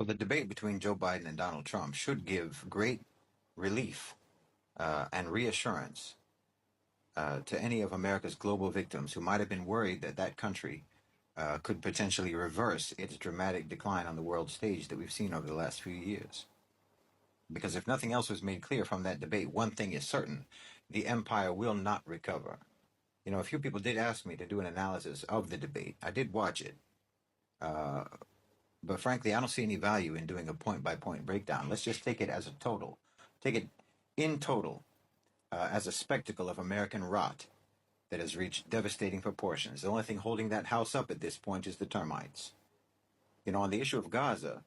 Well, the debate between Joe Biden and Donald Trump should give great relief and reassurance to any of America's global victims who might have been worried that that country could potentially reverse its dramatic decline on the world stage that we've seen over the last few years. Because if nothing else was made clear from that debate, one thing is certain: the empire will not recover. You know, a few people did ask me to do an analysis of the debate. I did watch it. But frankly, I don't see any value in doing a point by point breakdown. Let's just take it as a total. Take it in total as a spectacle of American rot that has reached devastating proportions. The only thing holding that house up at this point is the termites. You know, on the issue of Gaza,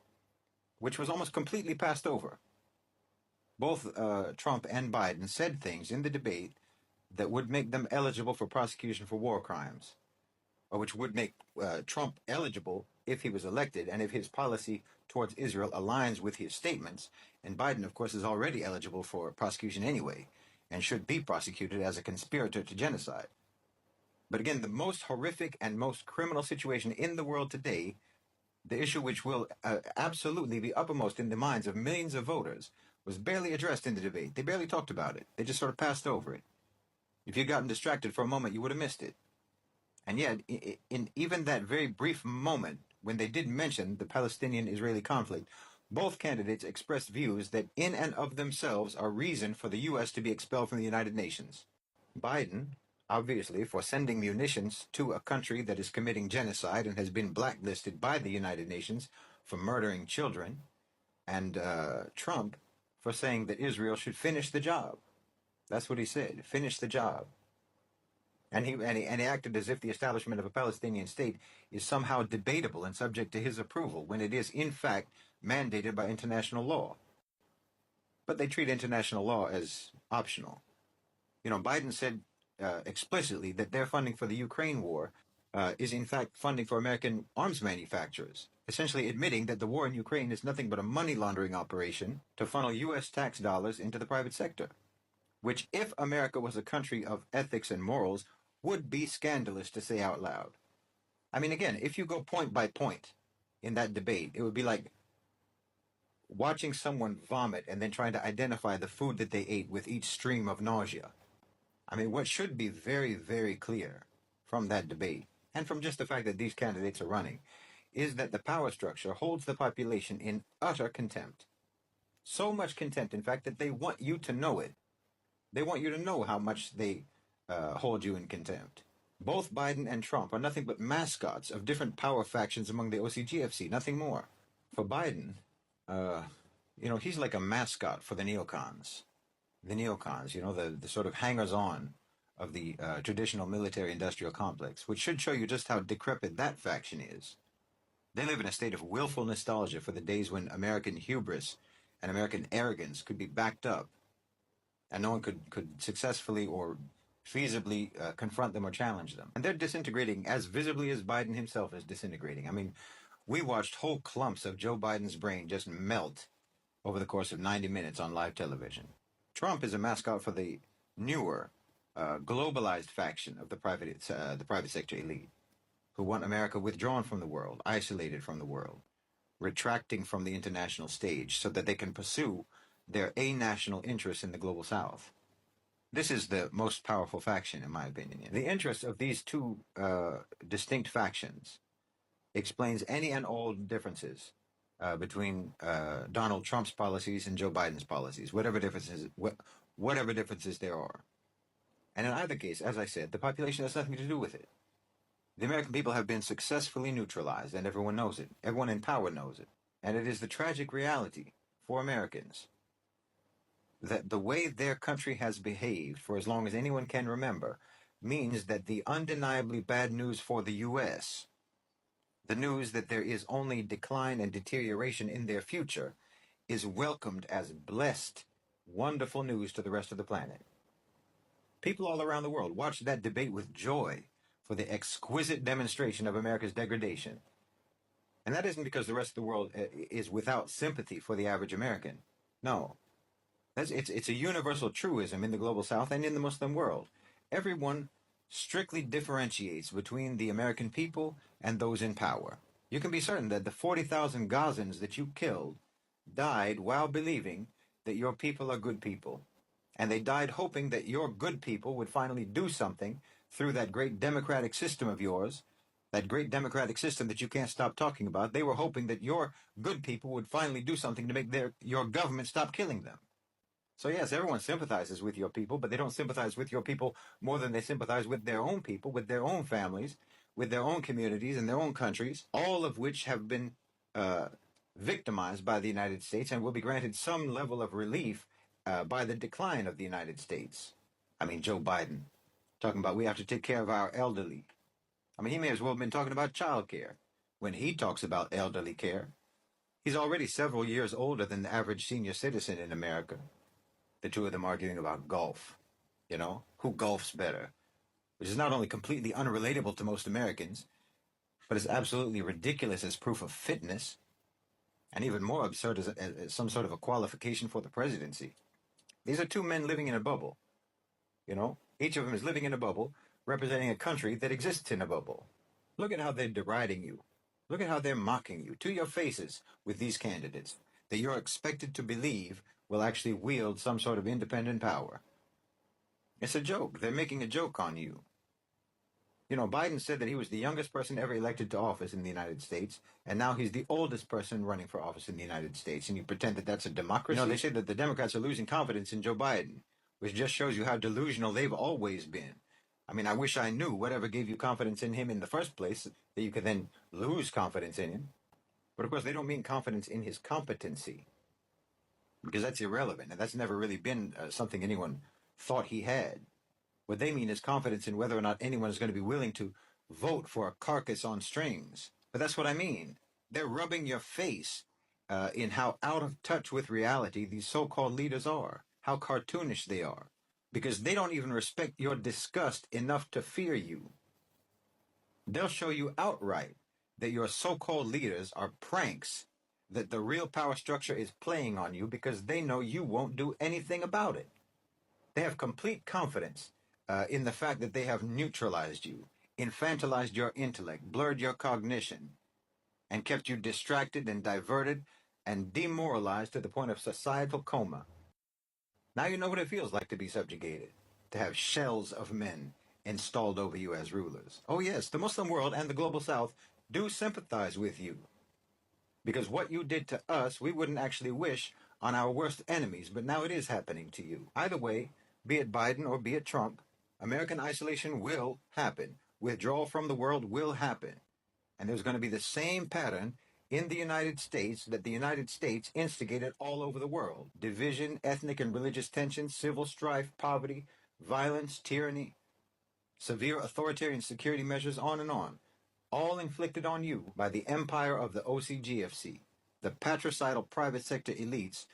which was almost completely passed over, both Trump and Biden said things in the debate that would make them eligible for prosecution for war crimes, or which would make Trump eligible if he was elected and if his policy towards Israel aligns with his statements. And Biden, of course, is already eligible for prosecution anyway and should be prosecuted as a conspirator to genocide. But again, the most horrific and most criminal situation in the world today, the issue which will absolutely be uppermost in the minds of millions of voters, was barely addressed in the debate. They barely talked about it. They just sort of passed over it. If you'd gotten distracted for a moment, you would have missed it. And yet, in even that very brief moment, when they did mention the Palestinian-Israeli conflict, both candidates expressed views that in and of themselves are reason for the U.S. to be expelled from the United Nations. Biden, obviously, for sending munitions to a country that is committing genocide and has been blacklisted by the United Nations for murdering children, and Trump for saying that Israel should finish the job. That's what he said, finish the job. And he acted as if the establishment of a Palestinian state is somehow debatable and subject to his approval, when it is, in fact, mandated by international law. But they treat international law as optional. You know, Biden said explicitly that their funding for the Ukraine war is, in fact, funding for American arms manufacturers, essentially admitting that the war in Ukraine is nothing but a money laundering operation to funnel U.S. tax dollars into the private sector, which, if America was a country of ethics and morals, would be scandalous to say out loud. I mean, again, if you go point by point in that debate, it would be like watching someone vomit and then trying to identify the food that they ate with each stream of nausea. I mean, what should be very, very clear from that debate, and from just the fact that these candidates are running, is that the power structure holds the population in utter contempt. So much contempt, in fact, that they want you to know it. They want you to know how much they hold you in contempt. Both Biden and Trump are nothing but mascots of different power factions among the OCGFC, nothing more. For Biden, he's like a mascot for the neocons. The neocons, the sort of hangers-on of the traditional military-industrial complex, which should show you just how decrepit that faction is. They live in a state of willful nostalgia for the days when American hubris and American arrogance could be backed up, and no one could successfully or feasibly confront them or challenge them. And they're disintegrating as visibly as Biden himself is disintegrating. I mean, we watched whole clumps of Joe Biden's brain just melt over the course of 90 minutes on live television. Trump is a mascot for the newer, globalized faction of the private sector elite, who want America withdrawn from the world, isolated from the world, retracting from the international stage so that they can pursue their a-national interests in the global south. This is the most powerful faction, in my opinion. The interests of these two distinct factions explains any and all differences between Donald Trump's policies and Joe Biden's policies, whatever differences there are. And in either case, as I said, the population has nothing to do with it. The American people have been successfully neutralized, and everyone knows it. Everyone in power knows it. And it is the tragic reality for Americans that the way their country has behaved for as long as anyone can remember means that the undeniably bad news for the U.S., the news that there is only decline and deterioration in their future, is welcomed as blessed, wonderful news to the rest of the planet. People all around the world watched that debate with joy for the exquisite demonstration of America's degradation. And that isn't because the rest of the world is without sympathy for the average American. No. It's a universal truism in the global south and in the Muslim world. Everyone strictly differentiates between the American people and those in power. You can be certain that the 40,000 Gazans that you killed died while believing that your people are good people. And they died hoping that your good people would finally do something through that great democratic system of yours, that great democratic system that you can't stop talking about. They were hoping that your good people would finally do something to make your government stop killing them. So yes, everyone sympathizes with your people, but they don't sympathize with your people more than they sympathize with their own people, with their own families, with their own communities and their own countries, all of which have been victimized by the United States and will be granted some level of relief by the decline of the United States. I mean, Joe Biden talking about we have to take care of our elderly. I mean, he may as well have been talking about child care when he talks about elderly care. He's already several years older than the average senior citizen in America. The two of them arguing about golf. You know, who golfs better? Which is not only completely unrelatable to most Americans, but is absolutely ridiculous as proof of fitness, and even more absurd as some sort of a qualification for the presidency. These are two men living in a bubble. You know, each of them is living in a bubble, representing a country that exists in a bubble. Look at how they're deriding you. Look at how they're mocking you to your faces with these candidates that you're expected to believe will actually wield some sort of independent power. It's a joke. They're making a joke on you. You know, Biden said that he was the youngest person ever elected to office in the United States, and now he's the oldest person running for office in the United States, and you pretend that that's a democracy? You know, they say that the Democrats are losing confidence in Joe Biden, which just shows you how delusional they've always been. I mean, I wish I knew whatever gave you confidence in him in the first place, that you could then lose confidence in him. But of course, they don't mean confidence in his competency, because that's irrelevant, and that's never really been something anyone thought he had. What they mean is confidence in whether or not anyone is going to be willing to vote for a carcass on strings. But that's what I mean. They're rubbing your face in how out of touch with reality these so-called leaders are, how cartoonish they are, because they don't even respect your disgust enough to fear you. They'll show you outright that your so-called leaders are pranks, that the real power structure is playing on you because they know you won't do anything about it. They have complete confidence in the fact that they have neutralized you, infantilized your intellect, blurred your cognition, and kept you distracted and diverted and demoralized to the point of societal coma. Now you know what it feels like to be subjugated, to have shells of men installed over you as rulers. Oh yes, the Muslim world and the global South do sympathize with you, because what you did to us, we wouldn't actually wish on our worst enemies, but now it is happening to you. Either way, be it Biden or be it Trump, American isolation will happen. Withdrawal from the world will happen. And there's going to be the same pattern in the United States that the United States instigated all over the world. Division, ethnic and religious tensions, civil strife, poverty, violence, tyranny, severe authoritarian security measures, on and on. All inflicted on you by the empire of the OCGFC, the patricidal private sector elites